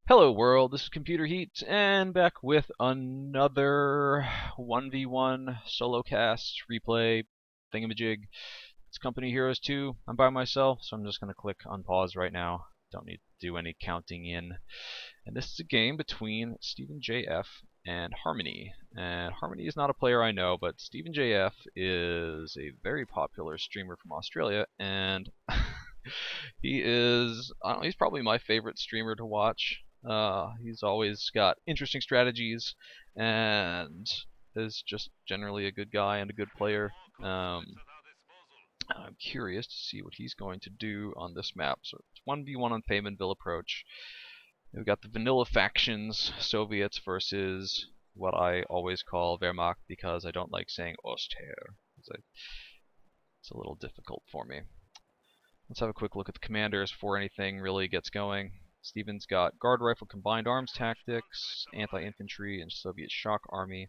Hello world, this is ComputerHeat, and back with another 1v1 solo cast replay thingamajig. It's Company Heroes 2. I'm by myself, so I'm just going to click on pause right now. Don't need to do any counting in. And this is a game between StephennJF and Harmony. And Harmony is not a player I know, but StephennJF is a very popular streamer from Australia, and he is, I don't know, he's probably my favorite streamer to watch. He's always got interesting strategies and is just generally a good guy and a good player. I'm curious to see what he's going to do on this map. So it's 1v1 on Paymanville approach. We've got the vanilla factions, Soviets versus what I always call Wehrmacht because I don't like saying Ostheer. It's a little difficult for me. Let's have a quick look at the commanders before anything really gets going. Stephen's got guard rifle combined arms tactics, anti-infantry, and Soviet shock army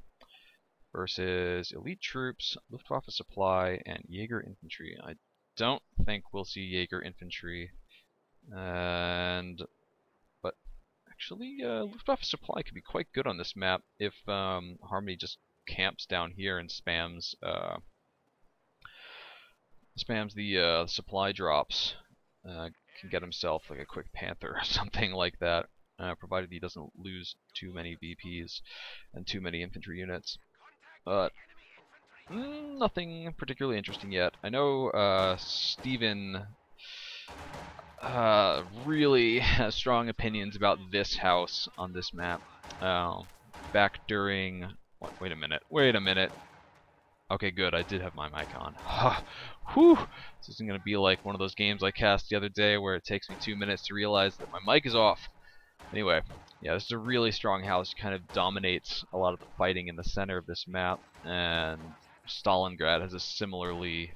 versus elite troops, Luftwaffe supply, and Jaeger infantry. I don't think we'll see Jaeger infantry, but actually Luftwaffe supply could be quite good on this map if Harmony just camps down here and spams the supply drops. Can get himself like a quick Panther or something like that, provided he doesn't lose too many VPs and too many infantry units. But nothing particularly interesting yet. I know Stephen really has strong opinions about this house on this map. Back during... Wait a minute. Okay, good. I did have my mic on. Whew! This isn't going to be like one of those games I cast the other day where it takes me 2 minutes to realize that my mic is off. Anyway, yeah, this is a really strong house. It kind of dominates a lot of the fighting in the center of this map, and Stalingrad has a similarly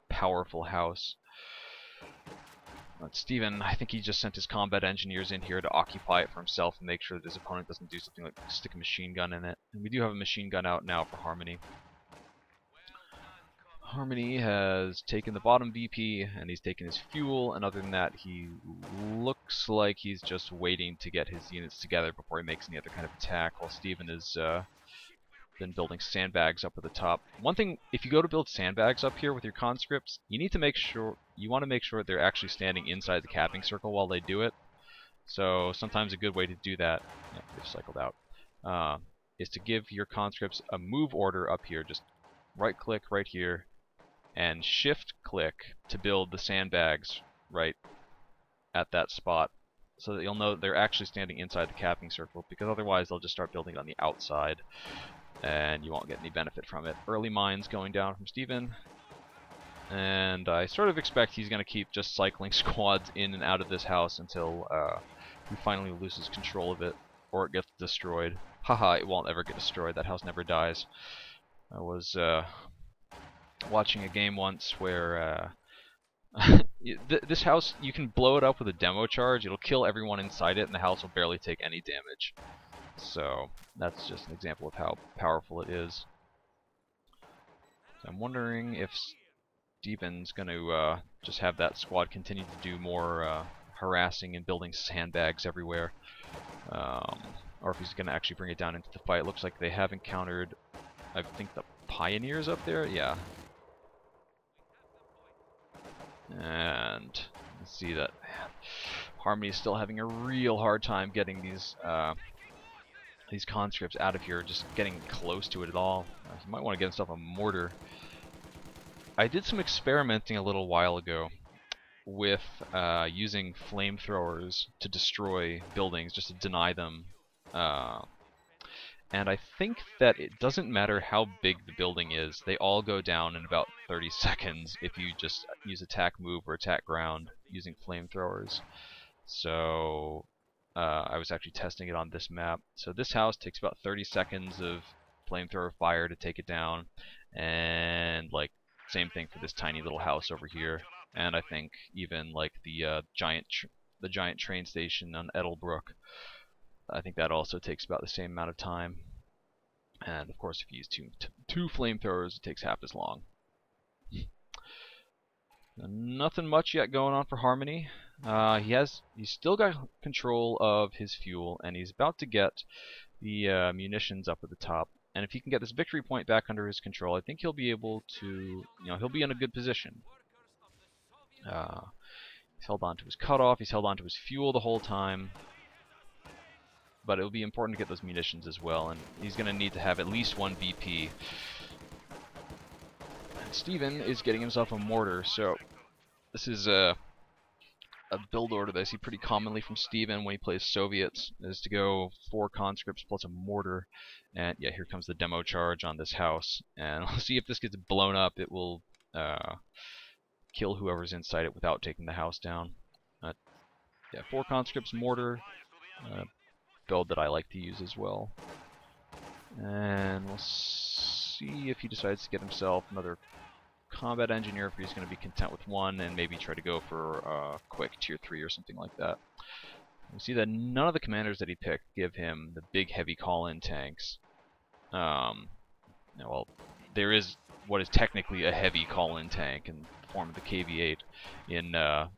powerful house. But Stephen, I think he just sent his combat engineers in here to occupy it for himself and make sure that his opponent doesn't do something like stick a machine gun in it. And we do have a machine gun out now for Harmony. Harmony has taken the bottom VP and he's taken his fuel, and other than that he looks like he's just waiting to get his units together before he makes any other kind of attack, while Stephen is been building sandbags up at the top. One thing, if you go to build sandbags up here with your conscripts, you want to make sure they're actually standing inside the capping circle while they do it. So sometimes a good way to do that, yeah, they've cycled out, is to give your conscripts a move order up here. Just right click right here and shift click to build the sandbags right at that spot, so that you'll know that they're actually standing inside the capping circle, because otherwise they'll just start building on the outside and you won't get any benefit from it. Early mines going down from Stephen, and I sort of expect he's going to keep just cycling squads in and out of this house until he finally loses control of it, or it gets destroyed. Haha, it won't ever get destroyed. That house never dies. I was watching a game once where this house, you can blow it up with a demo charge. It'll kill everyone inside it and the house will barely take any damage. So that's just an example of how powerful it is. So I'm wondering if Stephen's going to just have that squad continue to do more harassing and building sandbags everywhere, or if he's going to actually bring it down into the fight. Looks like they have encountered, I think, the pioneers up there. Yeah. And you can see that Harmony is still having a real hard time getting these conscripts out of here, just getting close to it at all. You might want to get himself a mortar. I did some experimenting a little while ago with using flamethrowers to destroy buildings, just to deny them. And I think that it doesn't matter how big the building is, they all go down in about 30 seconds if you just use attack move or attack ground using flamethrowers. So I was actually testing it on this map. So this house takes about 30 seconds of flamethrower fire to take it down, and like same thing for this tiny little house over here. And I think even like the giant train station on Edelbrook, I think that also takes about the same amount of time. And of course, if you use two flamethrowers, it takes half as long. Nothing much yet going on for Harmony. He's still got control of his fuel, and he's about to get the munitions up at the top. And if he can get this victory point back under his control, I think he'll be able to, he'll be in a good position. He's held on to his cutoff, he's held on to his fuel the whole time. But it'll be important to get those munitions as well, and he's going to need to have at least one BP. And Stephen is getting himself a mortar, so this is a build order that I see pretty commonly from Stephen when he plays Soviets, is to go 4 conscripts plus a mortar. And yeah, here comes the demo charge on this house, and we'll see if this gets blown up. It will kill whoever's inside it without taking the house down. Yeah, 4 conscripts, mortar, build that I like to use as well. And we'll see if he decides to get himself another combat engineer, if he's going to be content with 1 and maybe try to go for a quick tier 3 or something like that. We see that none of the commanders that he picked give him the big heavy call-in tanks. Well, there is what is technically a heavy call-in tank in the form of the KV-8 in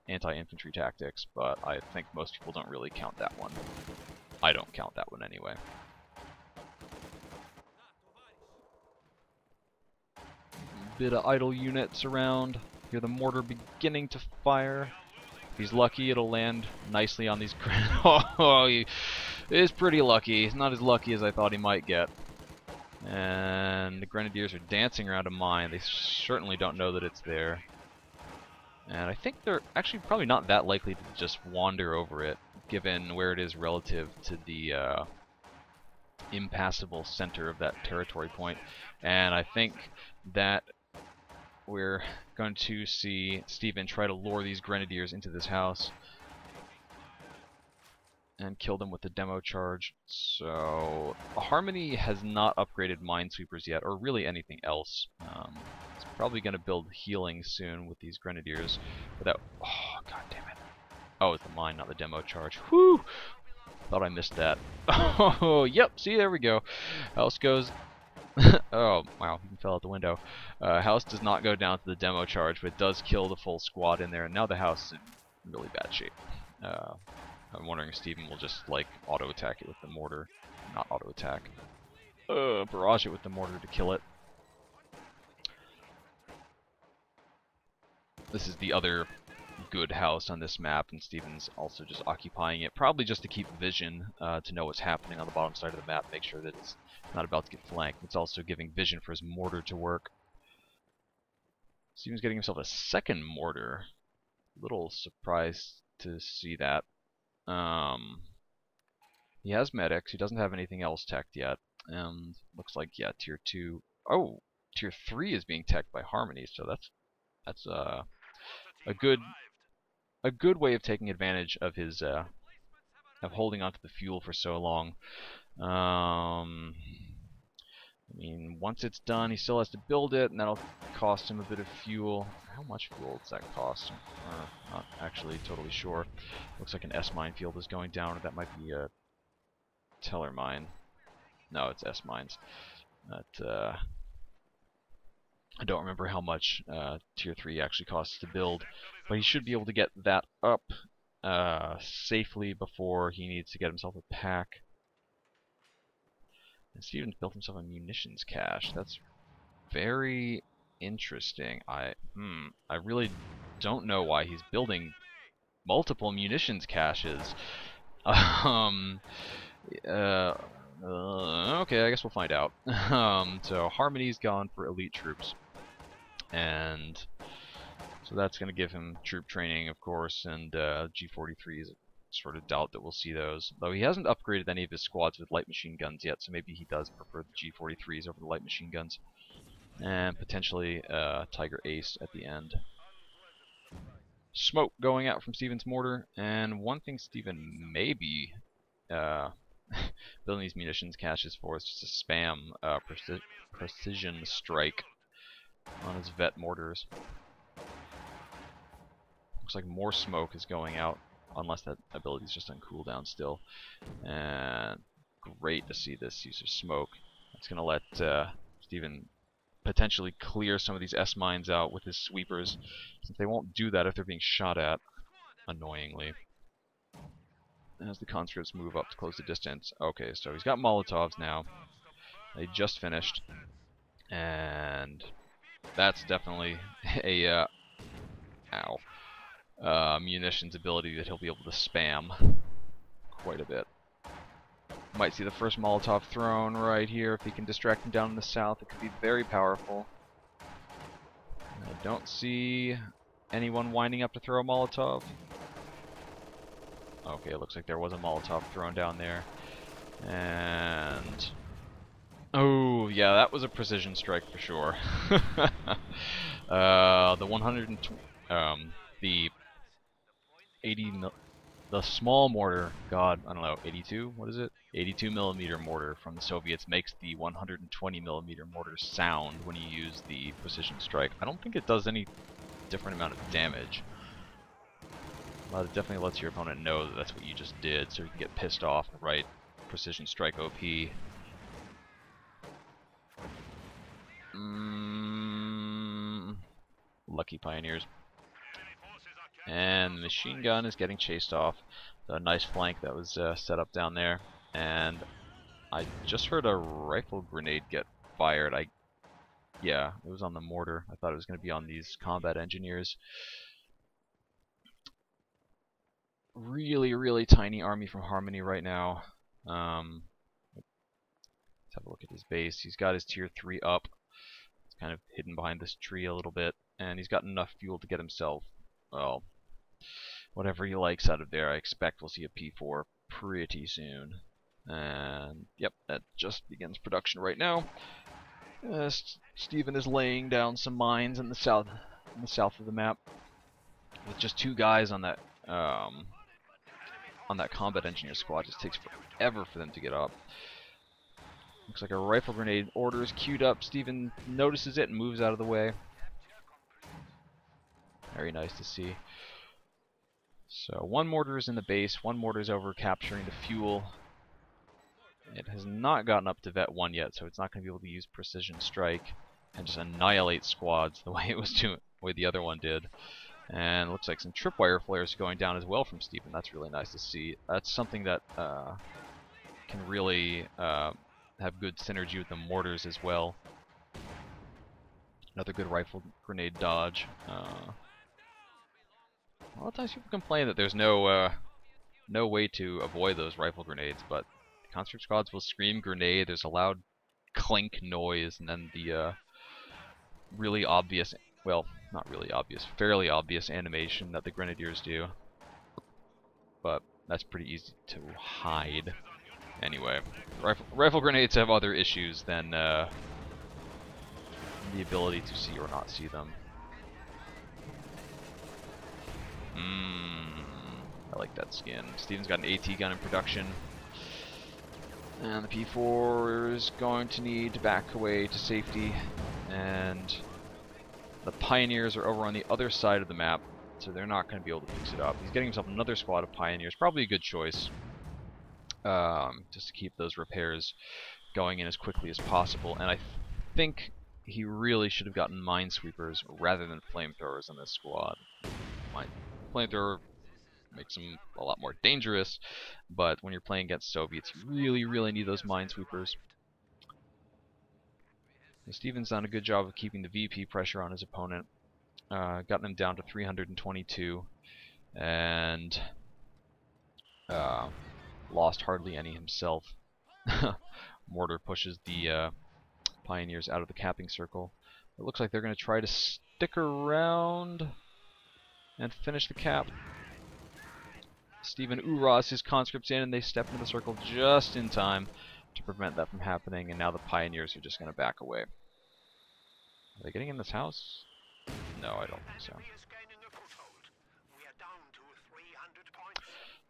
anti-infantry tactics, but I think most people don't really count that one. I don't count that one anyway. Bit of idle units around. Hear the mortar beginning to fire. If he's lucky, it'll land nicely on these. Oh, he is pretty lucky. He's not as lucky as I thought he might get. And the grenadiers are dancing around a mine. They certainly don't know that it's there. And I think they're actually probably not that likely to just wander over it, given where it is relative to the impassable center of that territory point. And I think that we're going to see Stephen try to lure these grenadiers into this house and kill them with the demo charge. So Harmony has not upgraded minesweepers yet, or really anything else. It's probably going to build healing soon with these grenadiers without... Oh, god damn it. Oh, it's the mine, not the demo charge. Whew! Thought I missed that. Oh, yep, see, there we go. House goes... Oh, wow, he fell out the window. House does not go down to the demo charge, but it does kill the full squad in there, and now the house is in really bad shape. I'm wondering if Stephen will just, like, auto-attack it with the mortar. Not auto-attack. Barrage it with the mortar to kill it. This is the other good house on this map, and Stephen's also just occupying it, probably just to keep vision, to know what's happening on the bottom side of the map, make sure that it's not about to get flanked. It's also giving vision for his mortar to work. Stephen's getting himself a second mortar. Little surprised to see that. He has medics, he doesn't have anything else teched yet, and looks like, yeah, tier 2. Oh, tier 3 is being teched by Harmony, so that's a good way of taking advantage of his of holding onto the fuel for so long. I mean, once it's done, he still has to build it, and that'll cost him a bit of fuel. How much fuel does that cost? Not actually totally sure. Looks like an S mine field is going down, or that might be a Teller mine. No, it's S mines. That I don't remember how much tier 3 actually costs to build, but he should be able to get that up safely before he needs to get himself a pack. And Stephen's built himself a munitions cache. That's very interesting. I really don't know why he's building multiple munitions caches. Okay, I guess we'll find out. So Harmony's gone for elite troops, and so that's going to give him troop training, of course, and G43s. Sort of doubt that we'll see those, though he hasn't upgraded any of his squads with light machine guns yet, so maybe he does prefer the G43s over the light machine guns, and potentially Tiger Ace at the end. Smoke going out from Stephen's mortar, and one thing Stephen may be building these munitions caches for is just to spam precision strike on his vet mortars. Looks like more smoke is going out, unless that ability is just on cooldown still. And great to see this use of smoke. It's going to let Stephen potentially clear some of these S mines out with his sweepers, since they won't do that if they're being shot at. annoyingly. As the conscripts move up to close the distance. Okay, so he's got Molotovs now. They just finished. And that's definitely a munitions ability that he'll be able to spam quite a bit. Might see the first Molotov thrown right here. If he can distract him down in the south, it could be very powerful. I don't see anyone winding up to throw a Molotov. Okay, it looks like there was a Molotov thrown down there. And... oh, yeah, that was a precision strike for sure. The 120... the 80... the small mortar, God, I don't know, 82? What is it? 82 millimeter mortar from the Soviets makes the 120 millimeter mortar sound when you use the precision strike. I don't think it does any different amount of damage. But it definitely lets your opponent know that that's what you just did, so you can get pissed off and write precision strike OP. Lucky Pioneers. And the machine gun is getting chased off. A nice flank that was set up down there. And I just heard a rifle grenade get fired. Yeah, it was on the mortar. I thought it was going to be on these combat engineers. Really, really tiny army from Harmony right now. Let's have a look at his base. He's got his tier 3 up. It's kind of hidden behind this tree a little bit. And he's got enough fuel to get himself, well, whatever he likes out of there. I expect we'll see a P4 pretty soon. And yep, that just begins production right now. Stephen is laying down some mines in the south of the map, with just 2 guys on that combat engineer squad. It just takes forever for them to get up. Looks like a rifle grenade order is queued up. Stephen notices it and moves out of the way. Very nice to see. So 1 mortar is in the base, 1 mortar is over capturing the fuel. It has not gotten up to Vet 1 yet, so it's not going to be able to use precision strike and just annihilate squads the way it was doing, the way the other one did. And it looks like some tripwire flares going down as well from Stephen. That's really nice to see. That's something that can really have good synergy with the mortars as well. Another good rifle grenade dodge. A lot of times people complain that there's no way to avoid those rifle grenades, but conscript squads will scream grenade. There's a loud clink noise, and then the really obvious, well, not really obvious, fairly obvious animation that the grenadiers do. But that's pretty easy to hide. Anyway, rifle grenades have other issues than the ability to see or not see them. I like that skin. Steven's got an AT gun in production. And the P4 is going to need to back away to safety. And the Pioneers are over on the other side of the map, so they're not going to be able to fix it up. He's getting himself another squad of Pioneers. Probably a good choice. Just to keep those repairs going in as quickly as possible. And I think he really should have gotten minesweepers rather than flamethrowers on this squad. Flamethrower makes them a lot more dangerous, but when you're playing against Soviets, you really, really need those minesweepers. Stephen's done a good job of keeping the VP pressure on his opponent. Gotten him down to 322, and lost hardly any himself. Mortar pushes the Pioneers out of the capping circle. It looks like they're going to try to stick around and finish the cap. Stephen oorahs his conscripts in, and they step into the circle just in time to prevent that from happening, and now the Pioneers are just going to back away. Are they getting in this house? No, I don't think so.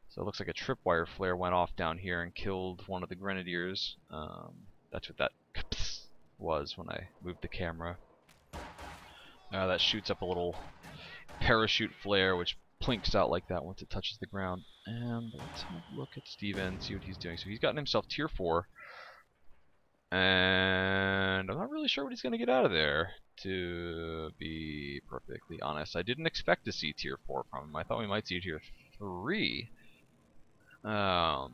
So it looks like a tripwire flare went off down here and killed one of the grenadiers. That's what that was when I moved the camera. That shoots up a little parachute flare, which plinks out like that once it touches the ground. And let's have a look at Steven, see what he's doing. So he's gotten himself tier 4. And I'm not really sure what he's going to get out of there, to be perfectly honest. I didn't expect to see tier 4 from him. I thought we might see tier 3. I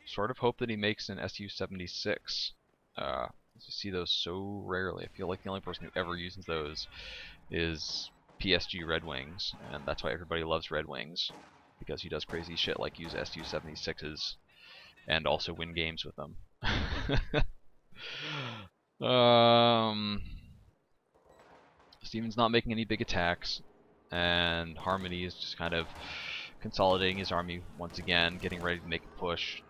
sort of hope that he makes an SU-76. You see those so rarely. I feel like the only person who ever uses those is PSG Red Wings, and that's why everybody loves Red Wings, because he does crazy shit like use SU-76s and also win games with them. Steven's not making any big attacks, and Harmony is just kind of consolidating his army once again, getting ready to make a push.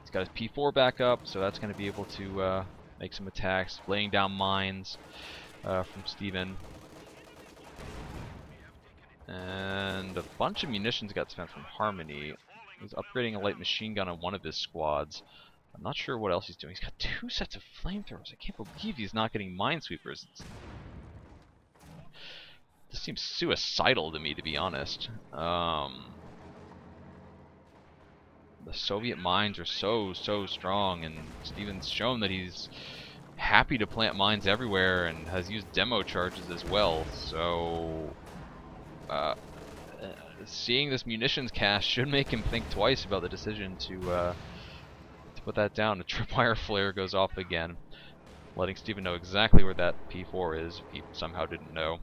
He's got his P4 back up, so that's going to be able to make some attacks, laying down mines from Steven. And a bunch of munitions got spent from Harmony. He's upgrading a light machine gun on one of his squads. I'm not sure what else he's doing. He's got 2 sets of flamethrowers. I can't believe he's not getting minesweepers. This seems suicidal to me, to be honest. The Soviet mines are so strong, and Steven's shown that he's happy to plant mines everywhere and has used demo charges as well. So seeing this munitions cache should make him think twice about the decision to put that down. A tripwire flare goes off again, letting Steven know exactly where that P4 is, if he somehow didn't know.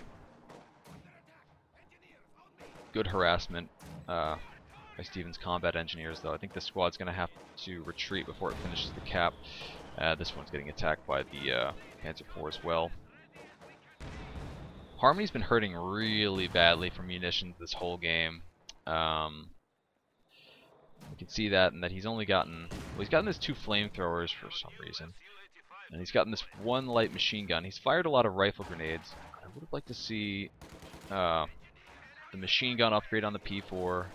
Good harassment by Steven's combat engineers, though. I think this squad's going to have to retreat before it finishes the cap. This one's getting attacked by the Panzer IV as well. Harmony's been hurting really badly from munitions this whole game. You can see that, and that he's only gotten... Well, he's gotten his 2 flamethrowers for some reason. And he's gotten this 1 light machine gun. He's fired a lot of rifle grenades. I would have liked to see the machine gun upgrade on the P4.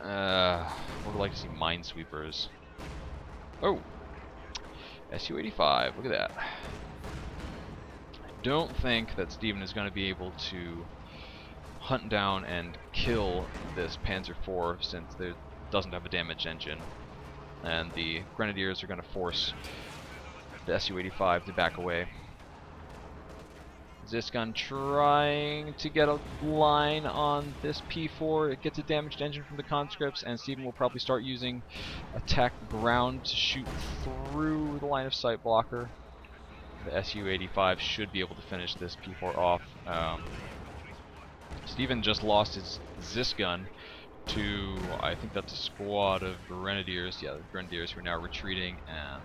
I would like to see minesweepers. Oh! SU-85, look at that. I don't think that Steven is going to be able to hunt down and kill this Panzer IV, since it doesn't have a damaged engine. And the Grenadiers are going to force the SU-85 to back away. Zisgun trying to get a line on this P4. It gets a damaged engine from the conscripts, and Steven will probably start using attack ground to shoot through the line of sight blocker. The SU-85 should be able to finish this P4 off. Steven just lost his Zisgun to, I think that's a squad of Grenadiers. Yeah, the Grenadiers who are now retreating, and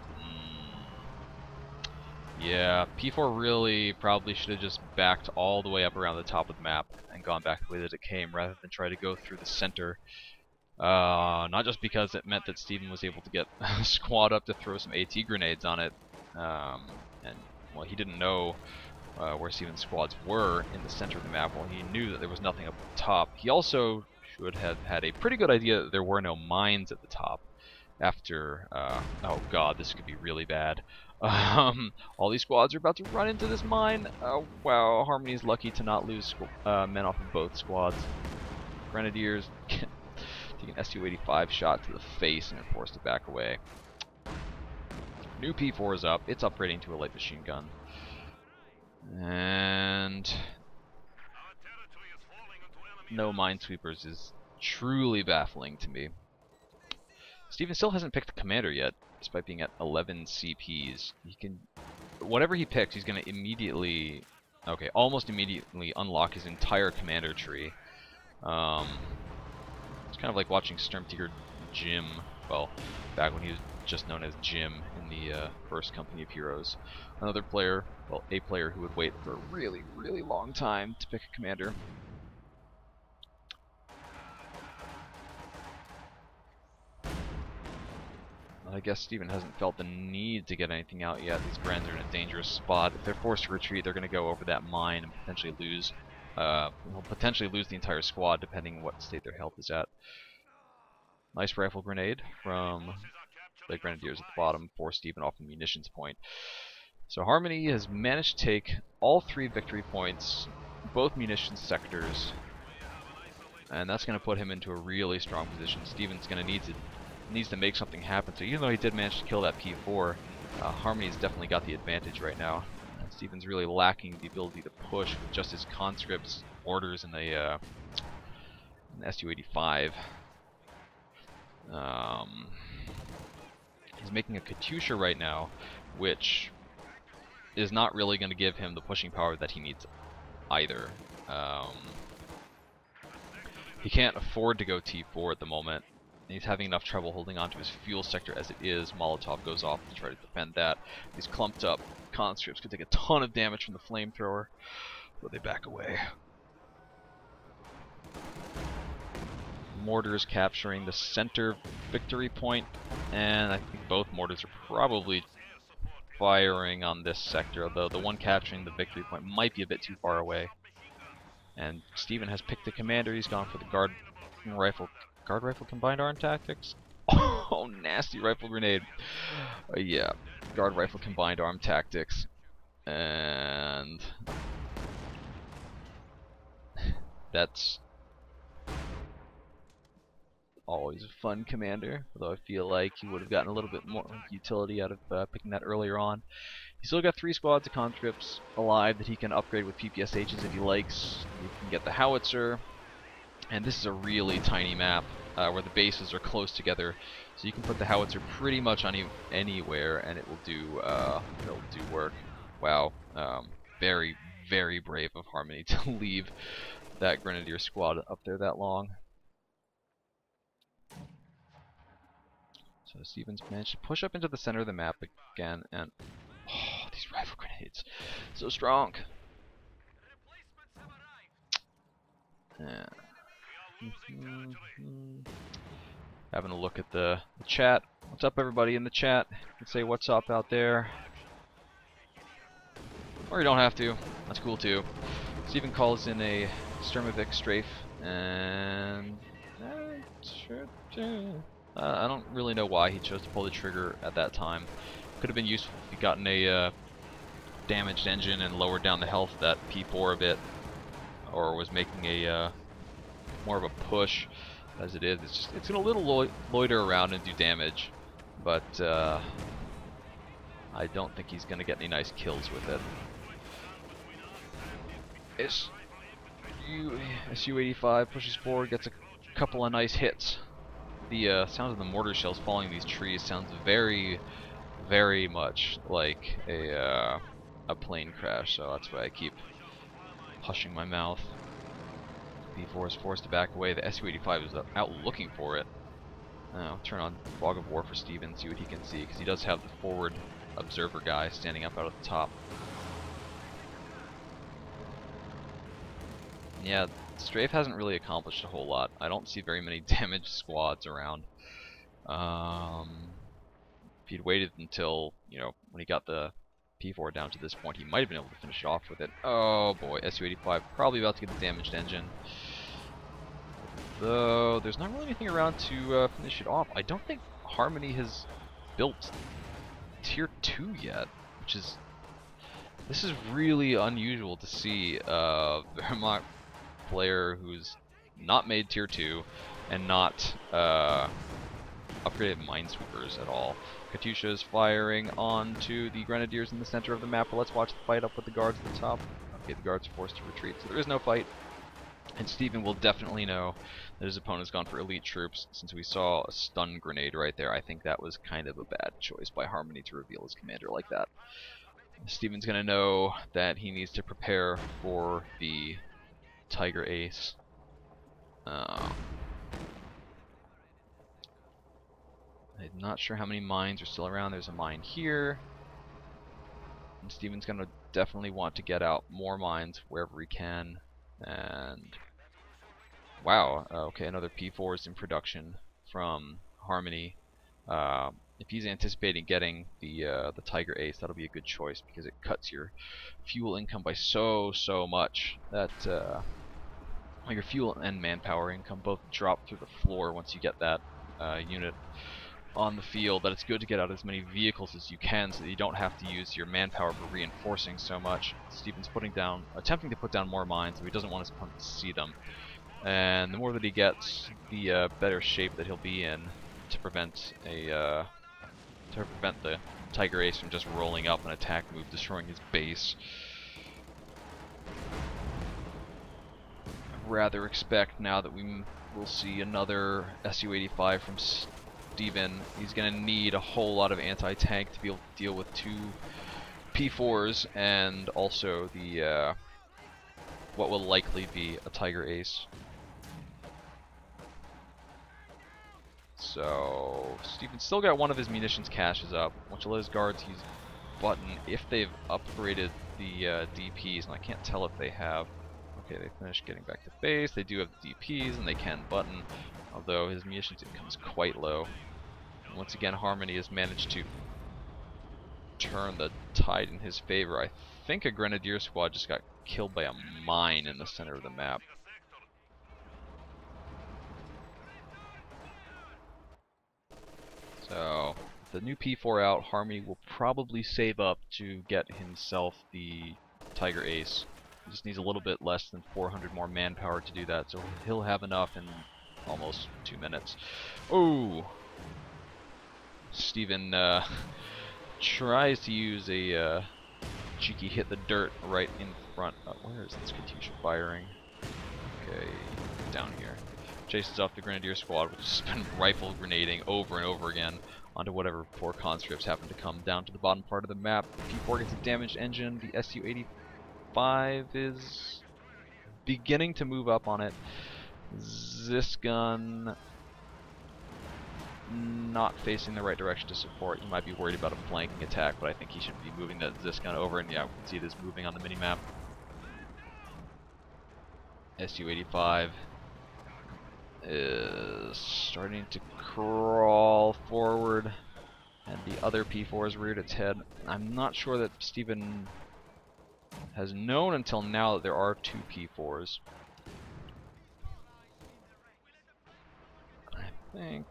yeah, P4 really probably should have just backed all the way up around the top of the map and gone back the way that it came, rather than try to go through the center. Not just because it meant that Steven was able to get a squad up to throw some AT grenades on it, and well, he didn't know where Steven's squads were in the center of the map. Well, he knew that there was nothing up the top. He also should have had a pretty good idea that there were no mines at the top. After, oh god, this could be really bad. All these squads are about to run into this mine. Oh wow, Harmony's lucky to not lose men off of both squads. Grenadiers take an SU-85 shot to the face and are forced to back away. New P4 is up. It's upgrading to a light machine gun. And no minesweepers is truly baffling to me. Steven still hasn't picked a commander yet, despite being at 11 CPs. He can, whatever he picks, he's going to immediately, okay, almost immediately unlock his entire commander tree. It's kind of like watching Sturmtiger Jim, well, back when he was just known as Jim in the first Company of Heroes. Another player, well, a player who would wait for a really, really long time to pick a commander. I guess Steven hasn't felt the need to get anything out yet. These Grens are in a dangerous spot. If they're forced to retreat, they're going to go over that mine and potentially lose. Will potentially lose the entire squad, depending on what state their health is at. Nice rifle grenade from the Grenadiers at the bottom, forced Steven off the munitions point. So Harmony has managed to take all 3 victory points, both munitions sectors, and that's going to put him into a really strong position. Steven's going to need to needs to make something happen. So even though he did manage to kill that P4, Harmony's definitely got the advantage right now. Steven's really lacking the ability to push with just his conscripts, orders, and the SU-85. He's making a Katyusha right now, which is not really going to give him the pushing power that he needs either. He can't afford to go T4 at the moment. He's having enough trouble holding on to his fuel sector as it is. Molotov goes off to try to defend that. These clumped up conscripts could take a ton of damage from the flamethrower, but they back away. Mortars capturing the center victory point, and I think both mortars are probably firing on this sector, although the one capturing the victory point might be a bit too far away. And Steven has picked the commander. He's gone for the guard rifle combined arm tactics. Oh, nasty rifle grenade. Yeah, guard rifle combined arm tactics, and that's always a fun commander, although I feel like he would have gotten a little bit more utility out of picking that earlier on. He's still got 3 squads of conscripts alive that he can upgrade with PPSHs if he likes. He can get the howitzer, and this is a really tiny map where the bases are close together, so you can put the howitzer pretty much on anywhere, and it will do work. Wow, very, very brave of Harmony to leave that Grenadier squad up there that long. So Steven's managed to push up into the center of the map again, and oh, these rifle grenades, so strong. Yeah. Having a look at the chat. What's up, everybody in the chat? You can say what's up out there, or you don't have to. That's cool too. Steven calls in a Sturmovik strafe, and I don't really know why he chose to pull the trigger at that time. Could have been useful if he'd gotten a damaged engine and lowered down the health of that P4 a bit, or was making a more of a push. As it is, it's gonna little loiter around and do damage, but I don't think he's gonna get any nice kills with it. SU-85 pushes forward, gets a couple of nice hits. The sound of the mortar shells falling these trees sounds very, very much like a plane crash, so that's why I keep hushing my mouth. P4 is forced to back away. The SU-85 is out looking for it. Now turn on Fog of War for Steven, see what he can see, because he does have the forward observer guy standing up out at the top. Yeah, Strafe hasn't really accomplished a whole lot. I don't see very many damaged squads around. If he'd waited until, you know, when he got the P4 down to this point, he might have been able to finish it off with it. Oh boy, SU-85 probably about to get the damaged engine. Though there's not really anything around to finish it off. I don't think Harmony has built Tier 2 yet, which is... This is really unusual to see a Vermont player who's not made Tier 2 and not upgraded Minesweepers at all. Katyusha is firing onto the Grenadiers in the center of the map, but let's watch the fight up with the guards at the top. Okay, the guards are forced to retreat, so there is no fight. And Steven will definitely know that his opponent's gone for elite troops, since we saw a stun grenade right there. I think that was kind of a bad choice by Harmony to reveal his commander like that. Steven's going to know that he needs to prepare for the Tiger Ace. I'm not sure how many mines are still around. There's a mine here. And Steven's going to definitely want to get out more mines wherever he can. And wow, okay, another P4 is in production from Harmony. If he's anticipating getting the Tiger Ace, that'll be a good choice because it cuts your fuel income by so much that your fuel and manpower income both drop through the floor once you get that unit on the field. That it's good to get out as many vehicles as you can so that you don't have to use your manpower for reinforcing so much. Steven's attempting to put down more mines, so he doesn't want his opponent to see them. And the more that he gets, the better shape that he'll be in to prevent the Tiger Ace from just rolling up an attack move, destroying his base. I'd rather expect now that we'll see another SU-85 from Stephen. He's going to need a whole lot of anti-tank to be able to deal with 2 P4s and also the what will likely be a Tiger Ace. So Stephen's still got one of his munitions caches up, which will let his guards use button if they've upgraded the DPs, and I can't tell if they have. Okay, they finished getting back to base. They do have the DPs, and they can button, although his munitions income is quite low. And once again, Harmony has managed to turn the tide in his favor. I think a Grenadier squad just got killed by a mine in the center of the map. So, the new P4 out, Harmony will probably save up to get himself the Tiger Ace. He just needs a little bit less than 400 more manpower to do that, so he'll have enough in almost 2 minutes. Oh! Stephen tries to use a cheeky hit the dirt right in front. Where is this Katyusha firing? Okay, down here. Chases off the Grenadier squad, which has been rifle grenading over and over again onto whatever 4 conscripts happen to come down to the bottom part of the map. P4 gets a damaged engine. The SU-85 is beginning to move up on it. This gun not facing the right direction to support. He might be worried about a flanking attack, but I think he should be moving that Gun over, and yeah, we can see this moving on the minimap. SU-85 is starting to crawl forward, and the other P4 has reared its head. I'm not sure that Stephen has known until now that there are 2 P4s. I think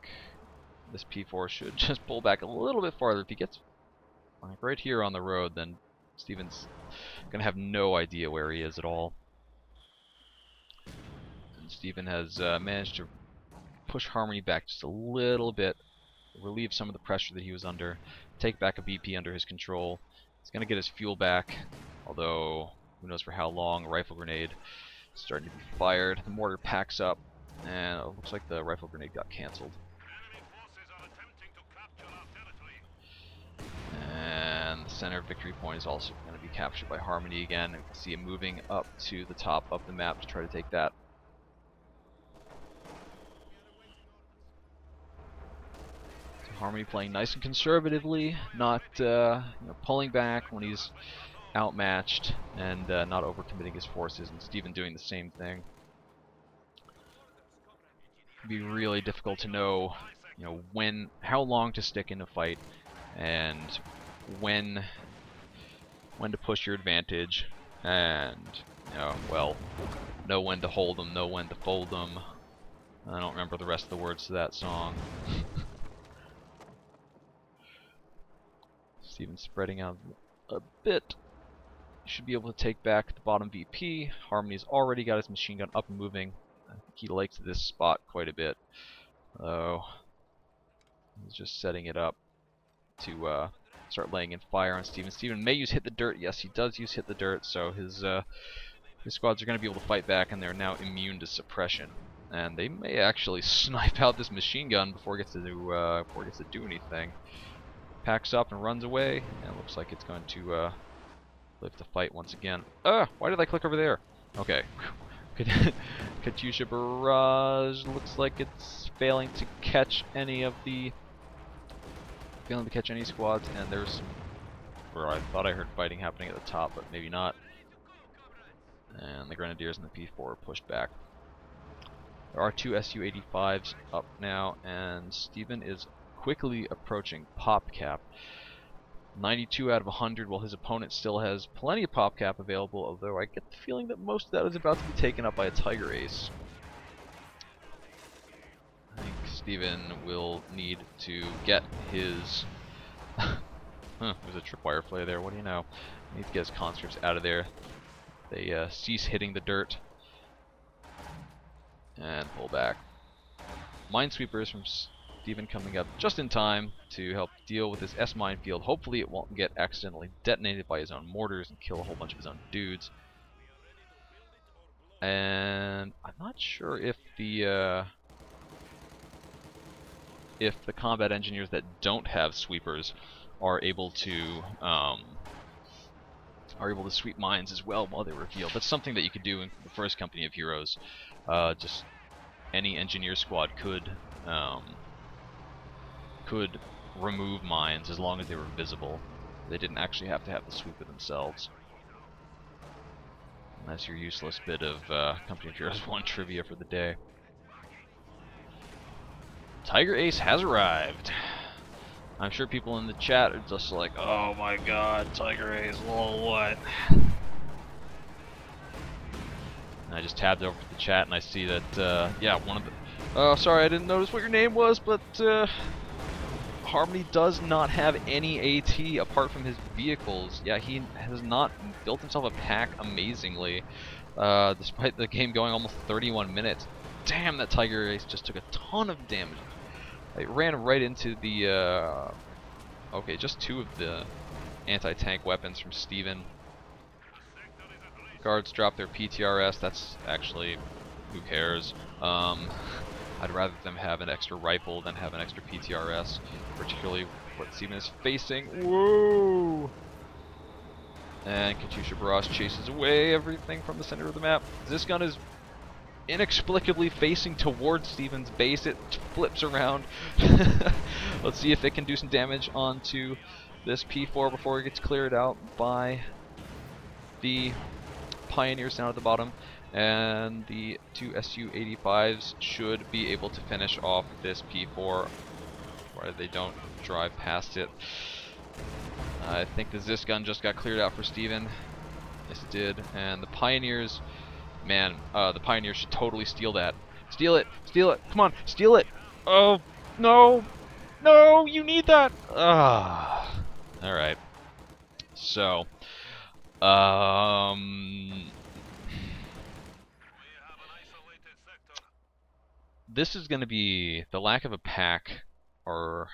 this P4 should just pull back a little bit farther. If he gets like right here on the road, then Stephen's gonna have no idea where he is at all. And Stephen has managed to push Harmony back just a little bit, relieve some of the pressure that he was under, take back a BP under his control. He's gonna get his fuel back, although who knows for how long. A rifle grenade starting to be fired. The mortar packs up, and it looks like the rifle grenade got cancelled. And the center of Victory Point is also going to be captured by Harmony again. And we can see him moving up to the top of the map to try to take that. So Harmony playing nice and conservatively, not pulling back when he's outmatched, and not overcommitting his forces, and Stephen doing the same thing. It'd be really difficult to know, how long to stick in a fight, and when to push your advantage, and know when to hold them, know when to fold them. I don't remember the rest of the words to that song. Stephen spreading out a bit. Should be able to take back the bottom VP. Harmony's already got his machine gun up and moving. I think he likes this spot quite a bit. He's just setting it up to start laying in fire on Stephen. Stephen may use Hit the Dirt. Yes, he does use Hit the Dirt, so his squads are going to be able to fight back, and they're now immune to suppression. And they may actually snipe out this machine gun before it gets to do anything. Packs up and runs away, and it looks like it's going to live to fight once again. Why did I click over there? Okay. Katyusha Barrage looks like it's failing to catch any squads, and there's some, or I thought I heard fighting happening at the top, but maybe not. And the Grenadiers and the P4 are pushed back. There are 2 SU-85s up now, and Stephen is quickly approaching pop cap. 92 out of 100, while his opponent still has plenty of pop cap available, although I get the feeling that most of that is about to be taken up by a Tiger Ace. I think Stephen will need to get his... there's a tripwire flare there, what do you know? He needs to get his conscripts out of there. They cease hitting the dirt. And pull back. Minesweepers from Steven coming up just in time to help deal with this S minefield. Hopefully it won't get accidentally detonated by his own mortars and kill a whole bunch of his own dudes. And I'm not sure if the combat engineers that don't have sweepers are able to sweep mines as well while they reveal. That's something that you could do in the first Company of Heroes. Just any engineer squad could remove mines as long as they were visible. They didn't actually have to have the sweeper themselves. And that's your useless bit of Company of Heroes 1 trivia for the day. Tiger Ace has arrived. I'm sure people in the chat are just like, oh my god, Tiger Ace, lol, what? And I just tabbed over to the chat and I see that, yeah, one of the... Oh, sorry, I didn't notice what your name was, but Harmony does not have any AT apart from his vehicles. Yeah, he has not built himself a pack amazingly, despite the game going almost 31 minutes. Damn, that Tiger Ace just took a ton of damage. It ran right into the, okay, just 2 of the anti-tank weapons from Steven. Guards drop their PTRS, that's actually, who cares. I'd rather them have an extra rifle than have an extra PTRS, particularly what Steven is facing. Whoa! And Katyusha Barrage chases away everything from the center of the map. This gun is inexplicably facing towards Steven's base. It flips around. Let's see if it can do some damage onto this P4 before it gets cleared out by the Pioneers down at the bottom. And the 2 Su-85s should be able to finish off this P4 where they don't drive past it. I think the Zis gun just got cleared out for Steven. Yes, it did. And the Pioneers, man, the Pioneers should totally steal that. Steal it! Steal it! Come on! Steal it! Oh, no! No! You need that! Ah. Alright. So, this is going to be, the lack of a pack or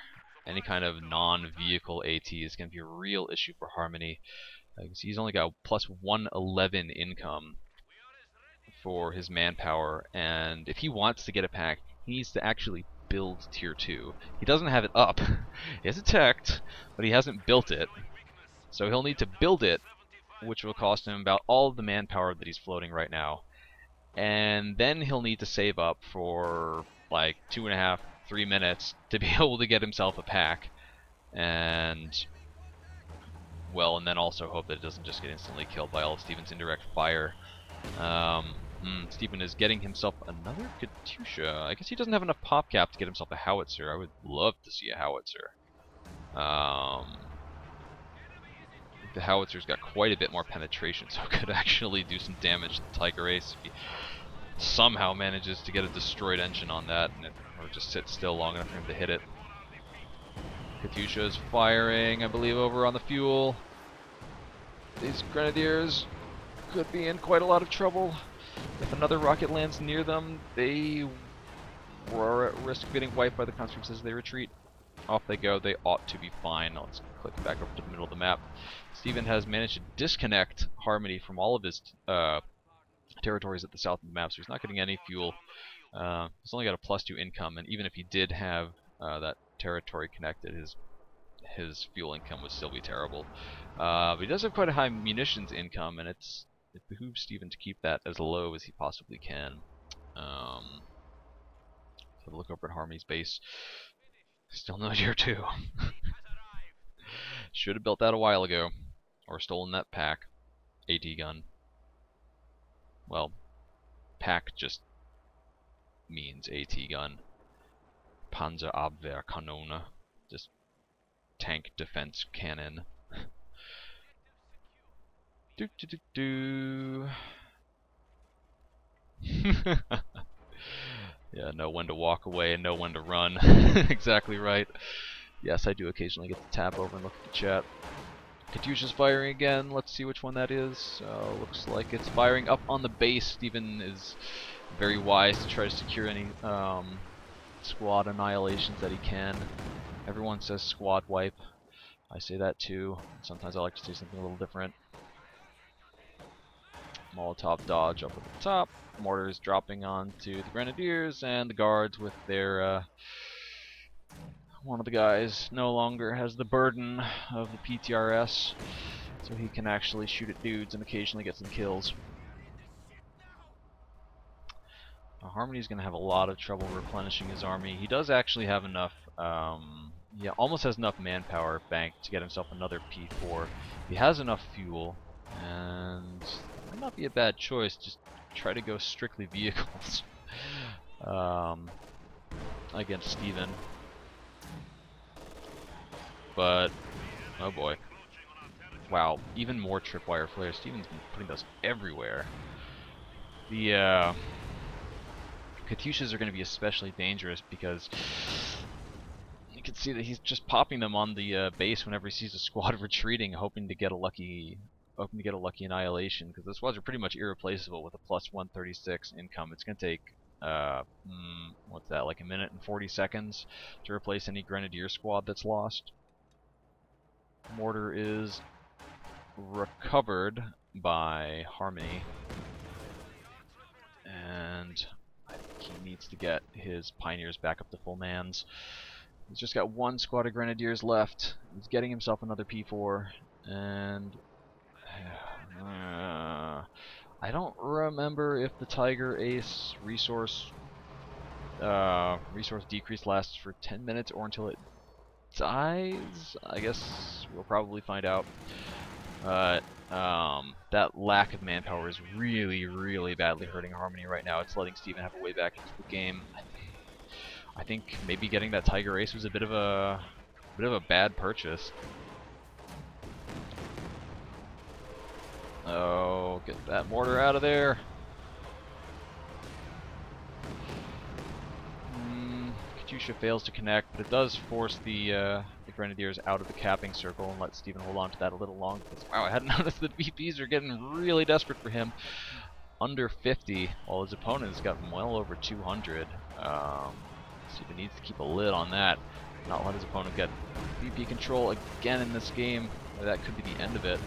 any kind of non-vehicle AT is going to be a real issue for Harmony. He's only got plus 111 income for his manpower, and if he wants to get a pack, he needs to actually build tier 2. He doesn't have it up. He has it teched, but he hasn't built it. So he'll need to build it, which will cost him about all of the manpower that he's floating right now. And then he'll need to save up for like 2.5, 3 minutes to be able to get himself a pack. And, well, and then also hope that it doesn't just get instantly killed by all of Steven's indirect fire. Steven is getting himself another Katyusha. I guess he doesn't have enough pop cap to get himself a howitzer. I would love to see a howitzer. The howitzer's got quite a bit more penetration, so it could actually do some damage to the Tiger Ace if he somehow manages to get a destroyed engine on that, or just sit still long enough for him to hit it. Katyusha is firing, I believe, over on the fuel. These Grenadiers could be in quite a lot of trouble. If another rocket lands near them, they were at risk of getting wiped by the conscripts as they retreat. Off they go. They ought to be fine. Let's click back over to the middle of the map. Steven has managed to disconnect Harmony from all of his territories at the south of the map, so he's not getting any fuel. He's only got a +2 income, and even if he did have that territory connected, his fuel income would still be terrible. But he does have quite a high munitions income, and it behooves Steven to keep that as low as he possibly can. Have a look over at Harmony's base. Still no tier 2. Should have built that a while ago, or stolen that pack. AT gun. Well, pack just means AT gun. Panzerabwehrkanone, just tank defense cannon. Do do do do. Yeah, know when to walk away and know when to run. Exactly right. Yes, I do occasionally get to tap over and look at the chat. Katyusha's firing again. Let's see which one that is. Looks like it's firing up on the base. Steven is very wise to try to secure any squad annihilations that he can. Everyone says squad wipe. I say that too. Sometimes I like to say something a little different. Molotov dodge up at the top. Mortars dropping onto the Grenadiers, and the guards with their one of the guys no longer has the burden of the PTRS, so he can actually shoot at dudes and occasionally get some kills. Harmony's going to have a lot of trouble replenishing his army. He does actually have enough, yeah, almost has enough manpower banked to get himself another P4. He has enough fuel, and it might not be a bad choice, just try to go strictly vehicles against Stephen. But, oh boy. Wow, even more tripwire flares. Stephen's been putting those everywhere. The Katyushas are going to be especially dangerous because you can see that he's just popping them on the base whenever he sees a squad retreating, hoping to get a lucky annihilation. Because the squads are pretty much irreplaceable with a plus 136 income. It's going to take what's that, like a minute and 40 seconds to replace any Grenadier squad that's lost. Mortar is recovered by Harmony, and I think he needs to get his Pioneers back up to full mans. He's just got one squad of Grenadiers left. He's getting himself another P4, and I don't remember if the Tiger Ace resource decrease lasts for 10 minutes or until it dies. I guess we'll probably find out. But that lack of manpower is really, really badly hurting Harmony right now. It's letting Stephen have a way back into the game. I think maybe getting that Tiger Ace was a bit of a bad purchase. Oh, get that mortar out of there. Katyusha fails to connect, but it does force the Grenadiers out of the capping circle and let Stephen hold on to that a little longer. Because, wow, I hadn't noticed that VPs are getting really desperate for him. Under 50, while his opponent has gotten well over 200. Stephen needs to keep a lid on that, not let his opponent get VP control again in this game. That could be the end of it.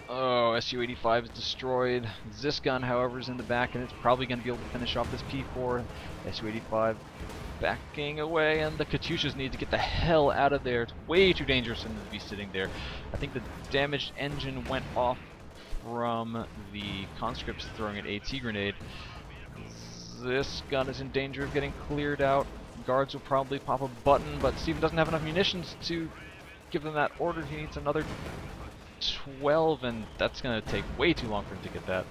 Oh, SU-85 is destroyed. Zisgun, however, is in the back, and it's probably going to be able to finish off this P4. SU-85 backing away, and the Katyushas need to get the hell out of there. It's way too dangerous for them to be sitting there. I think the damaged engine went off from the conscripts throwing an AT grenade. This gun is in danger of getting cleared out. Guards will probably pop a button, but Stephen doesn't have enough munitions to give them that order. He needs another 12, and that's going to take way too long for him to get that.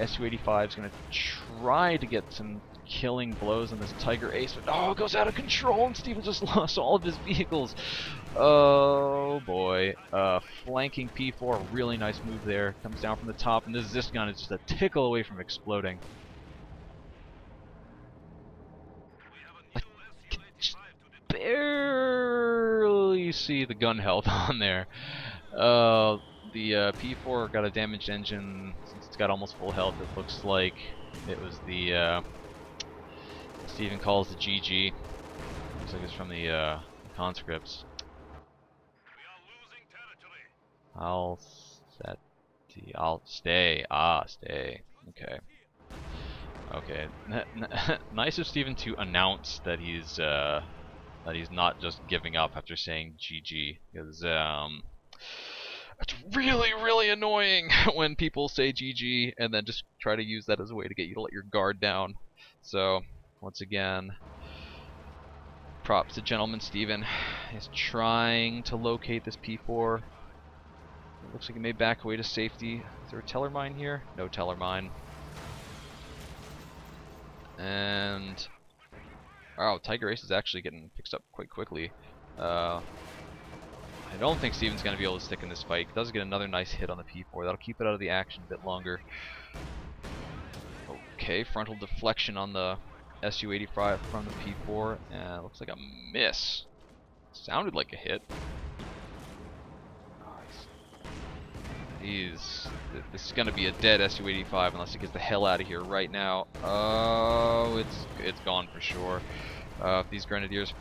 SU-85 is going to try to get some killing blows on this Tiger Ace, but oh, it goes out of control, and Stephen just lost all of his vehicles. Oh boy. Flanking P4, really nice move there. Comes down from the top, and this Zisgun is just a tickle away from exploding. I can just barely see the gun health on there. The P4 got a damaged engine. Since it's got almost full health, it looks like it was the Stephen calls the GG. Looks like it's from the conscripts. I'll stay. Ah, stay. Okay. Okay. Nice of Stephen to announce that he's not just giving up after saying GG, because it's really, really annoying when people say GG and then just try to use that as a way to get you to let your guard down. So, once again, props to Gentleman Stephen. He's trying to locate this P4. It looks like he may back away to safety. Is there a teller mine here? No teller mine. And wow, Tiger Ace is actually getting fixed up quite quickly. I don't think Stephen's going to be able to stick in this fight. He does get another nice hit on the P4. That'll keep it out of the action a bit longer. Okay, frontal deflection on the SU-85 from the P4. And looks like a miss. Sounded like a hit. This is gonna be a dead SU-85 unless it gets the hell out of here right now. Oh, it's gone for sure. If these Grenadiers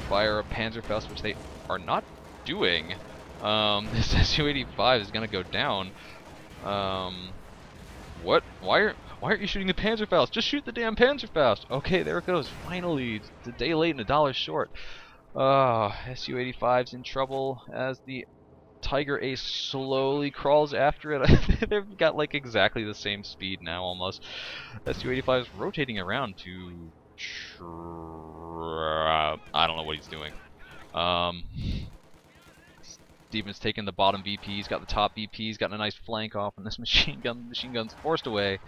fire a Panzerfaust, which they are not doing, this SU-85 is gonna go down. What? Why aren't you shooting the Panzerfaust? Just shoot the damn Panzerfaust! Okay, there it goes. Finally, it's a day late and $1 short. SU-85's in trouble as the Tiger Ace slowly crawls after it. They've got like exactly the same speed now, almost. SU-85 is rotating around to... I don't know what he's doing. Stephen's taking the bottom VP, he's got the top VP, he's got a nice flank off, and this machine gun's forced away.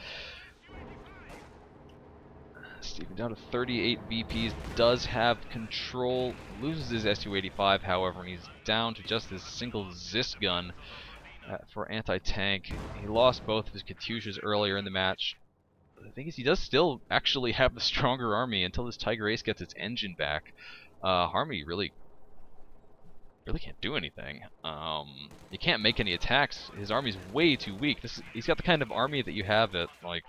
Stephen down to 38 VPs, does have control, loses his SU-85 however, and he's down to just his single Zis gun for anti-tank. He lost both of his Katyushas earlier in the match. The thing is, he does still actually have the stronger army until this Tiger Ace gets its engine back. Harmony really can't do anything. He can't make any attacks. His army's way too weak. He's got the kind of army that you have at, like,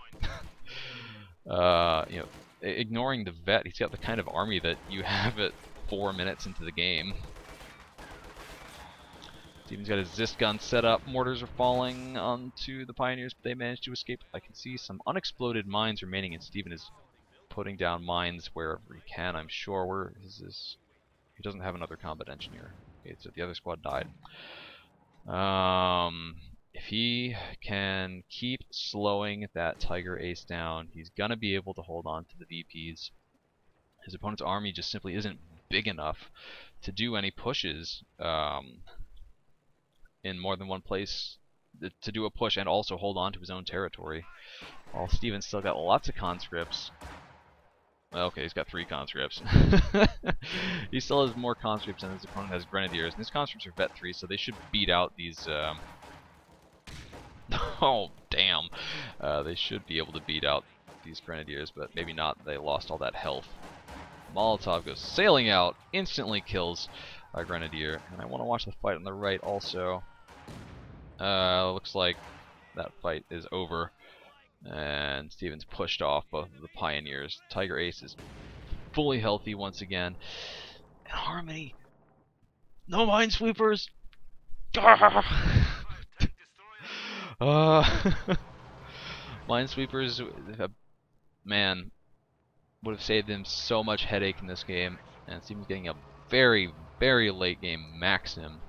you know, ignoring the vet, he's got the kind of army that you have at 4 minutes into the game. Steven's got his Zis gun set up. Mortars are falling onto the Pioneers, but they managed to escape. I can see some unexploded mines remaining, and Steven is putting down mines wherever he can, I'm sure. Where is this? He doesn't have another combat engineer. Okay, so the other squad died. If he can keep slowing that Tiger Ace down, he's gonna be able to hold on to the VPs. His opponent's army just simply isn't big enough to do any pushes in more than one place, to do a push and also hold on to his own territory. While Steven's still got lots of conscripts. Okay, he's got 3 conscripts. He still has more conscripts than his opponent has grenadiers, and his conscripts are vet 3, so they should beat out these oh, damn. They should be able to beat out these grenadiers, but maybe not. They lost all that health. Molotov goes sailing out, instantly kills a grenadier. And I want to watch the fight on the right also. Looks like that fight is over. And Steven's pushed off both of the Pioneers. Tiger Ace is fully healthy once again. And Harmony, no minesweepers! Minesweepers, man, would have saved him so much headache in this game, and Steven's getting a very, very late game maxim.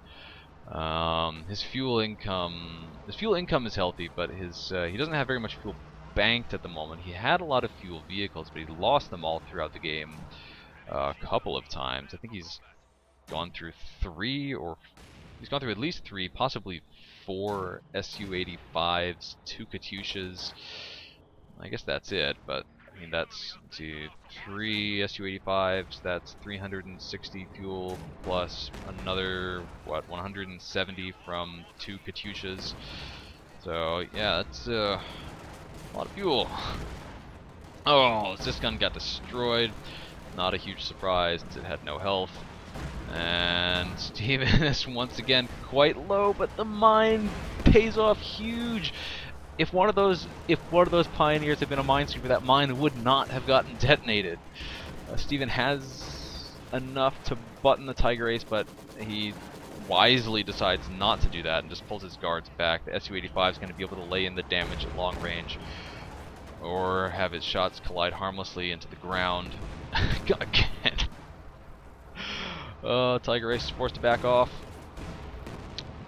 His fuel income is healthy, but he doesn't have very much fuel banked at the moment. He had a lot of fuel vehicles, but he lost them all throughout the game a couple of times. I think he's gone through at least 3, possibly 4 Su-85s, 2 Katyushas. I guess that's it, but I mean that's 3 Su-85s, that's 360 fuel plus another, what, 170 from 2 Katyushas. So yeah, that's a lot of fuel. Oh, this gun got destroyed. Not a huge surprise since it had no health. And Steven is once again quite low, but the mine pays off huge. If one of those Pioneers had been a minesweeper, that mine would not have gotten detonated. Steven has enough to button the Tiger Ace, but he wisely decides not to do that and just pulls his guards back. The Su-85 is going to be able to lay in the damage at long range, or have his shots collide harmlessly into the ground. Again. Tiger Ace is forced to back off.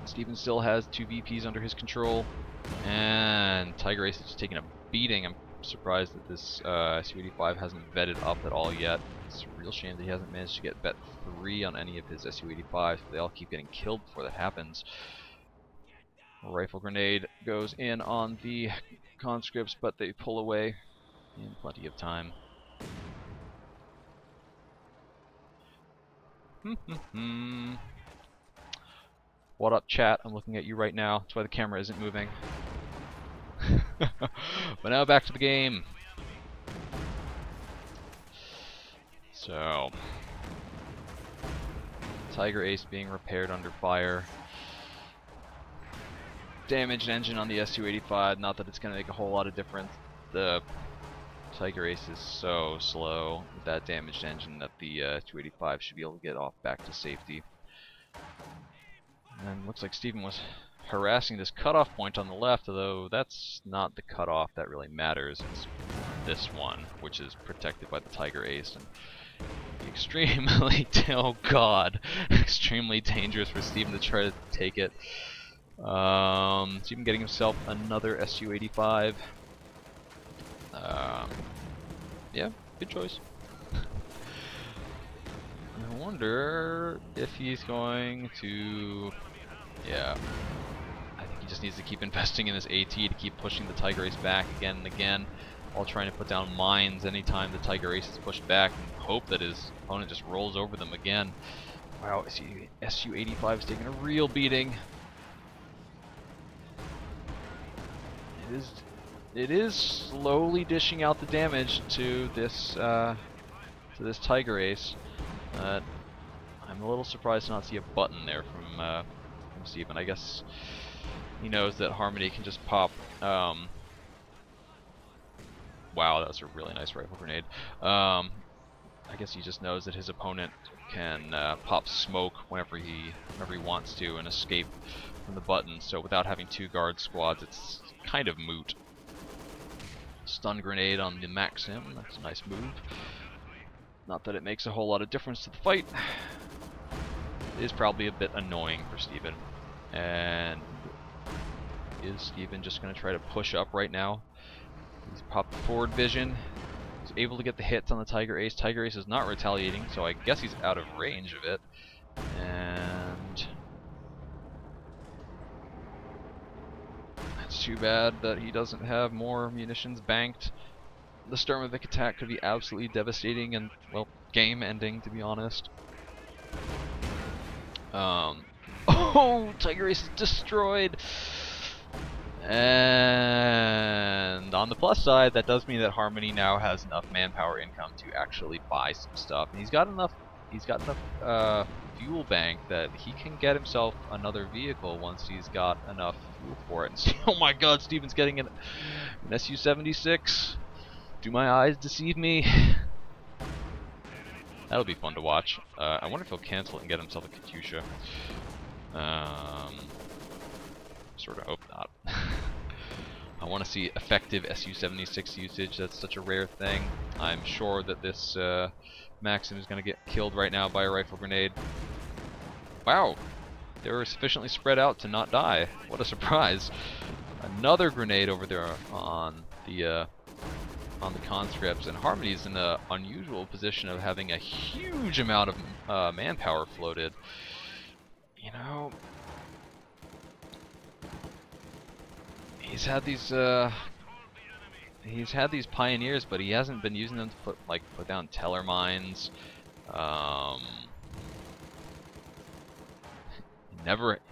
Steven still has 2 VPs under his control, and Tiger Ace is just taking a beating. I'm surprised that this Su-85 hasn't vetted up at all yet. It's a real shame that he hasn't managed to get vet 3 on any of his Su-85s. They all keep getting killed before that happens. A rifle grenade goes in on the conscripts, but they pull away in plenty of time. What up, chat? I'm looking at you right now. That's why the camera isn't moving. But now back to the game. So, Tiger Ace being repaired under fire. damaged engine on the SU-85. Not that it's going to make a whole lot of difference. The Tiger Ace is so slow with that damaged engine that the 285 should be able to get off back to safety. And looks like Stephen was harassing this cutoff point on the left, although that's not the cutoff that really matters. It's this one, which is protected by the Tiger Ace. And extremely, oh god, extremely dangerous for Stephen to try to take it. Stephen getting himself another SU-85. Yeah, good choice. I wonder if he's going to... Yeah, I think he just needs to keep investing in his AT to keep pushing the Tiger Ace back again and again, while trying to put down mines anytime the Tiger Ace is pushed back, and hope that his opponent just rolls over them again. Wow, SU-85 is taking a real beating. It is slowly dishing out the damage to this Tiger Ace. I'm a little surprised to not see a button there from Stephen. I guess he knows that Harmony can just pop. Wow, that was a really nice rifle grenade. I guess he just knows that his opponent can pop smoke whenever he wants to and escape from the button. So without having two guard squads, it's kind of moot. Stun grenade on the Maxim. That's a nice move. Not that it makes a whole lot of difference to the fight. It is probably a bit annoying for Stephen. And is Stephen just going to try to push up right now? He's popped forward vision. He's able to get the hits on the Tiger Ace. Tiger Ace is not retaliating, so I guess he's out of range of it. And it's too bad that he doesn't have more munitions banked. The Sturmovik attack could be absolutely devastating and, well, game-ending, to be honest. Oh, Tiger Ace is destroyed! And on the plus side, that does mean that Harmony now has enough manpower income to actually buy some stuff. And he's got enough fuel bank that he can get himself another vehicle once he's got enough fuel for it. And oh my god, Stephen's getting an SU-76. Do my eyes deceive me? That'll be fun to watch. I wonder if he'll cancel it and get himself a Katyusha. Sort of hope not. I want to see effective SU-76 usage. That's such a rare thing. I'm sure that this Maxim is going to get killed right now by a rifle grenade. Wow, they were sufficiently spread out to not die. What a surprise! Another grenade over there on the conscripts, and Harmony's in an unusual position of having a huge amount of manpower floated. You know, he's had these pioneers, but he hasn't been using them to put down teller mines.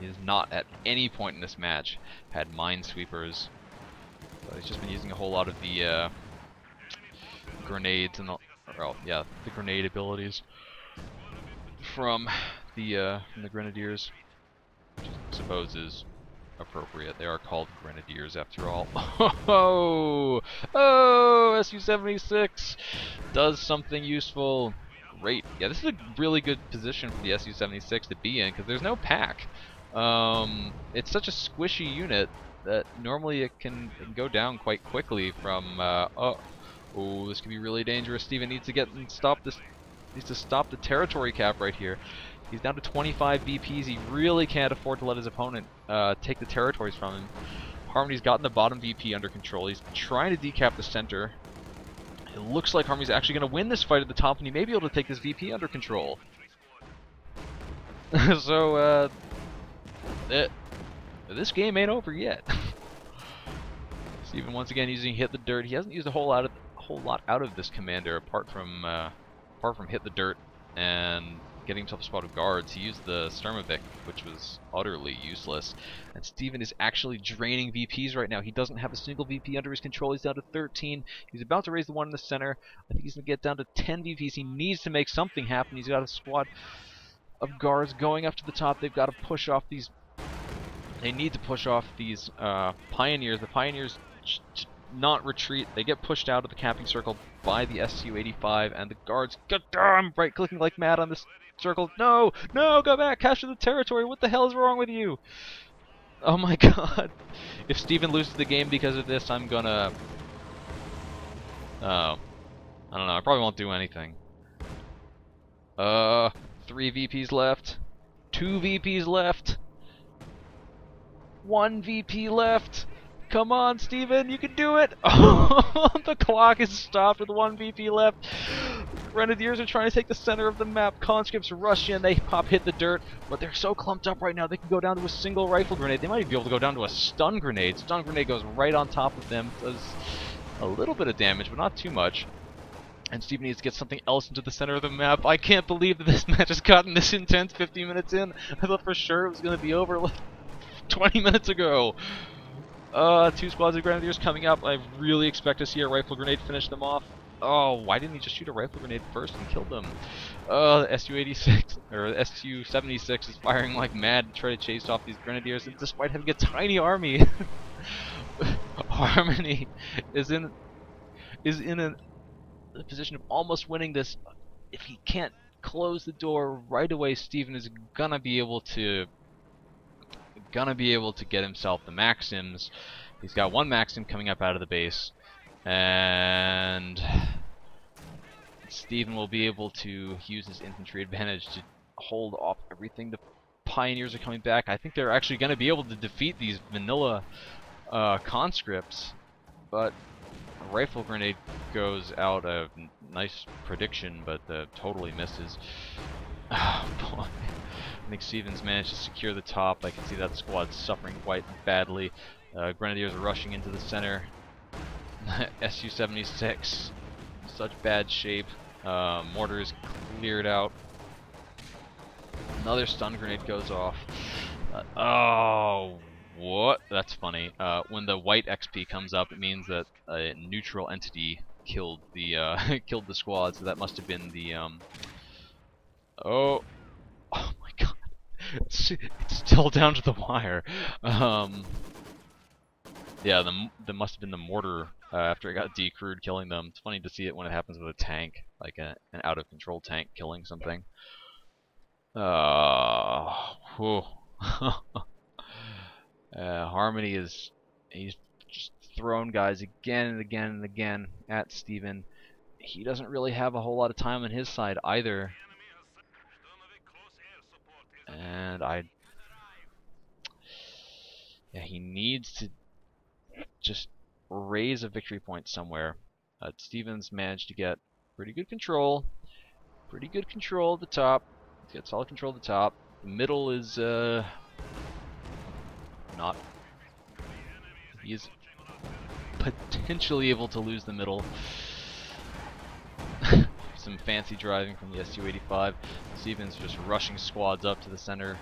He's not at any point in this match had minesweepers. So he's just been using a whole lot of the grenades and the grenade abilities from the Grenadiers, which I suppose is appropriate. They are called Grenadiers after all. Oh, SU-76 does something useful. Great. Yeah, this is a really good position for the SU-76 to be in because there's no pack. It's such a squishy unit that normally it can go down quite quickly from. Oh, this could be really dangerous. Stephen needs to stop this. Needs to stop the territory cap right here. He's down to 25 VPs. He really can't afford to let his opponent take the territories from him. Harmony's gotten the bottom VP under control. He's trying to decap the center. It looks like Harmony's actually going to win this fight at the top, and he may be able to take this VP under control. So, this game ain't over yet. Stephen once again using Hit the Dirt. He hasn't used a whole lot out of this commander apart from Hit the Dirt and getting himself a spot of guards. He used the Sturmovik, which was utterly useless. And Stephen is actually draining VPs right now. He doesn't have a single VP under his control. He's down to 13. He's about to raise the one in the center. I think he's going to get down to 10 VPs. He needs to make something happen. He's got a squad of guards going up to the top. They've got to push off these They need to push off these Pioneers. The Pioneers not retreat. They get pushed out of the camping circle by the SU-85, and the guards, goddamn, right-clicking like mad on this circle. No! No! Go back! Capture the territory! What the hell is wrong with you? Oh my god. If Steven loses the game because of this, I'm gonna... Oh. I don't know. I probably won't do anything. 3 VPs left. 2 VPs left. 1 VP left. Come on, Steven, you can do it! Oh, the clock is stopped with 1 VP left. Grenadiers are trying to take the center of the map. Conscripts rush in, they hit the dirt, but they're so clumped up right now they can go down to a single rifle grenade. They might even be able to go down to a stun grenade. Stun grenade goes right on top of them, does a little bit of damage, but not too much. And Steven needs to get something else into the center of the map. I can't believe that this match has gotten this intense 15 minutes in. I thought for sure it was going to be over like 20 minutes ago. 2 squads of Grenadiers coming up. I really expect to see a rifle grenade finish them off. Oh, why didn't he just shoot a rifle grenade first and kill them? The SU-86, or SU-76 is firing like mad to try to chase off these Grenadiers, and despite having a tiny army, Harmony is in a position of almost winning this. If he can't close the door right away, Steven is gonna be able to get himself the Maxims. He's got 1 Maxim coming up out of the base, and Steven will be able to use his infantry advantage to hold off everything. The Pioneers are coming back. I think they're actually going to be able to defeat these vanilla conscripts, but a rifle grenade goes out. A nice prediction, but totally misses. Oh boy. I think Steven's managed to secure the top. I can see that squad suffering quite badly. Grenadiers are rushing into the center. SU-76, such bad shape. Mortar is cleared out. Another stun grenade goes off. Oh, what? That's funny. When the white XP comes up, it means that a neutral entity killed the killed the squad. So that must have been the oh my god. It's still down to the wire. Yeah, that must have been the mortar after it got decrewed, killing them. It's funny to see it when it happens with a tank, like an out-of-control tank killing something. Harmony he's just thrown guys again and again and again at Steven. He doesn't really have a whole lot of time on his side either. And yeah, he needs to just raise a victory point somewhere. Steven's managed to get pretty good control at the top. He's got solid control at the top. The middle is not. He is potentially able to lose the middle. Some fancy driving from the SU-85. Steven's just rushing squads up to the center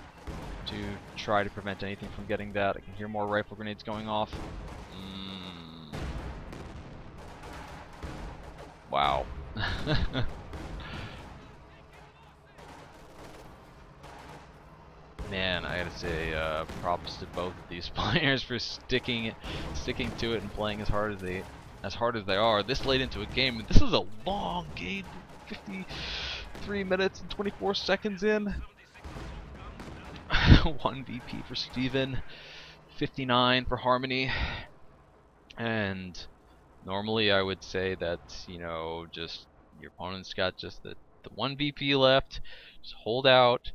to try to prevent anything from getting that. I can hear more rifle grenades going off. Wow. Man, I gotta say, props to both of these players for sticking to it and playing as hard as they are this late into a game. This is a long game, 53 minutes and 24 seconds in. 1 VP for Steven, 59 for Harmony, and normally I would say that, you know, just your opponent's got just the 1 VP left, just hold out,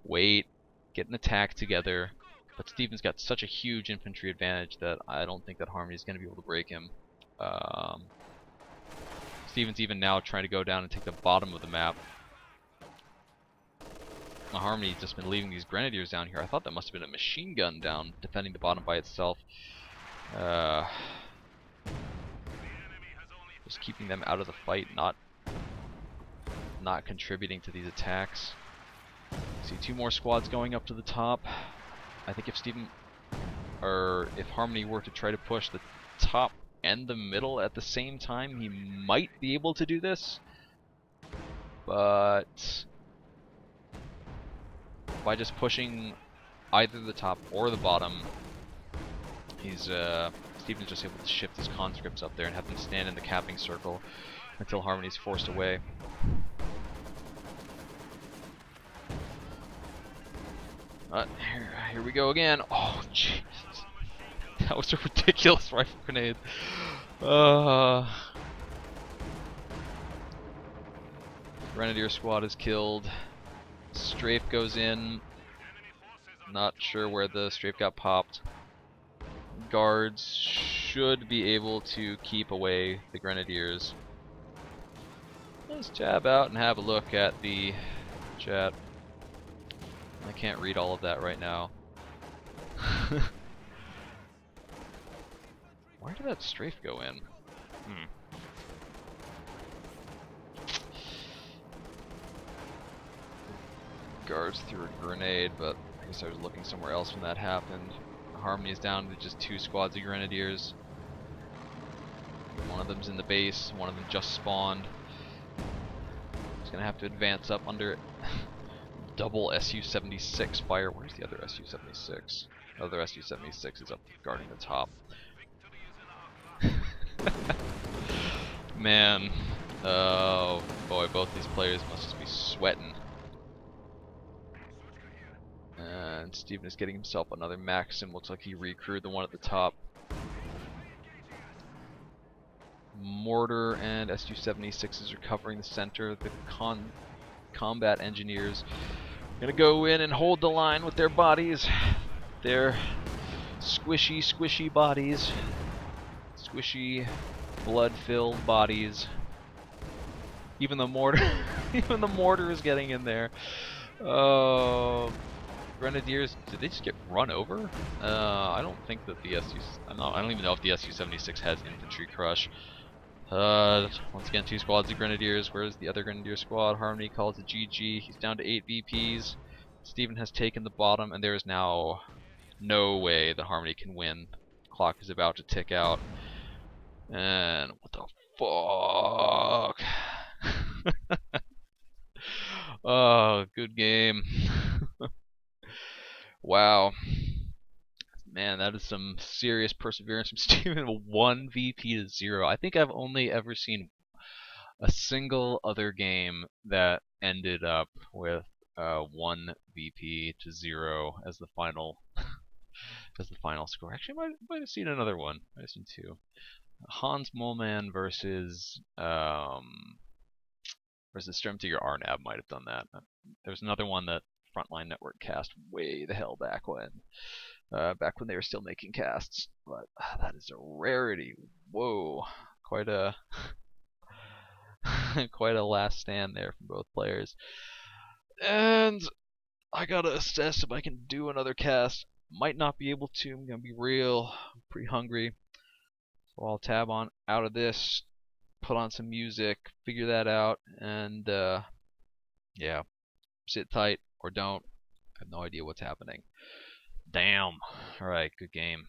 wait, get an attack together, but Steven's got such a huge infantry advantage that I don't think that Harmony's going to be able to break him. Steven's even now trying to go down and take the bottom of the map. Harmony's just been leaving these Grenadiers down here. I thought that must have been a machine gun down defending the bottom by itself. Just keeping them out of the fight, not contributing to these attacks. See 2 more squads going up to the top. I think if Harmony were to try to push the top and the middle at the same time, he might be able to do this. But by just pushing either the top or the bottom. He's Stephen's just able to shift his conscripts up there and have them stand in the capping circle until Harmony's forced away. Here we go again. Oh, Jesus. That was a ridiculous rifle grenade. Grenadier squad is killed. Strafe goes in. Not sure where the strafe got popped. Guards should be able to keep away the Grenadiers. Let's tab out and have a look at the chat. I can't read all of that right now. Where did that strafe go in? Guards threw a grenade, but I guess I was looking somewhere else when that happened. Harmony is down to just 2 squads of Grenadiers. One of them's in the base, one of them just spawned. He's gonna have to advance up under double SU-76 fire. Where's the other SU-76? The other SU-76 is up guarding the top. Man, oh boy, both these players must just be sweating. And Stephen is getting himself another Maxim. Looks like he recrewed the one at the top. Mortar and SU-76s are covering the center. The combat engineers are gonna go in and hold the line with their bodies. Their squishy bodies. Squishy, blood-filled bodies. Even the mortar, even the mortar is getting in there. Oh, Grenadiers, did they just get run over? I don't think that the I don't even know if the SU-76 has infantry crush. Once again, 2 squads of Grenadiers. Where's the other Grenadier squad? Harmony calls it GG. He's down to 8 VPs. Stephen has taken the bottom, and there is now no way that Harmony can win. The clock is about to tick out. And what the fuck? Oh, good game. Wow. Man, that is some serious perseverance from Stephen. 1 VP to 0. I think I've only ever seen a single other game that ended up with 1 VP to 0 as the final score. Actually, I might have seen another one. I might have seen 2. Hans Mollman versus Stremtiger Arnab might have done that. There was another one that Frontline Network cast way the hell back when they were still making casts. But that is a rarity. Whoa, quite a quite a last stand there from both players. And I gotta assess if I can do another cast. Might not be able to. I'm gonna be real. I'm pretty hungry. So I'll tab on out of this, put on some music, figure that out, and yeah, sit tight or don't. I have no idea what's happening. Damn. Alright, good game.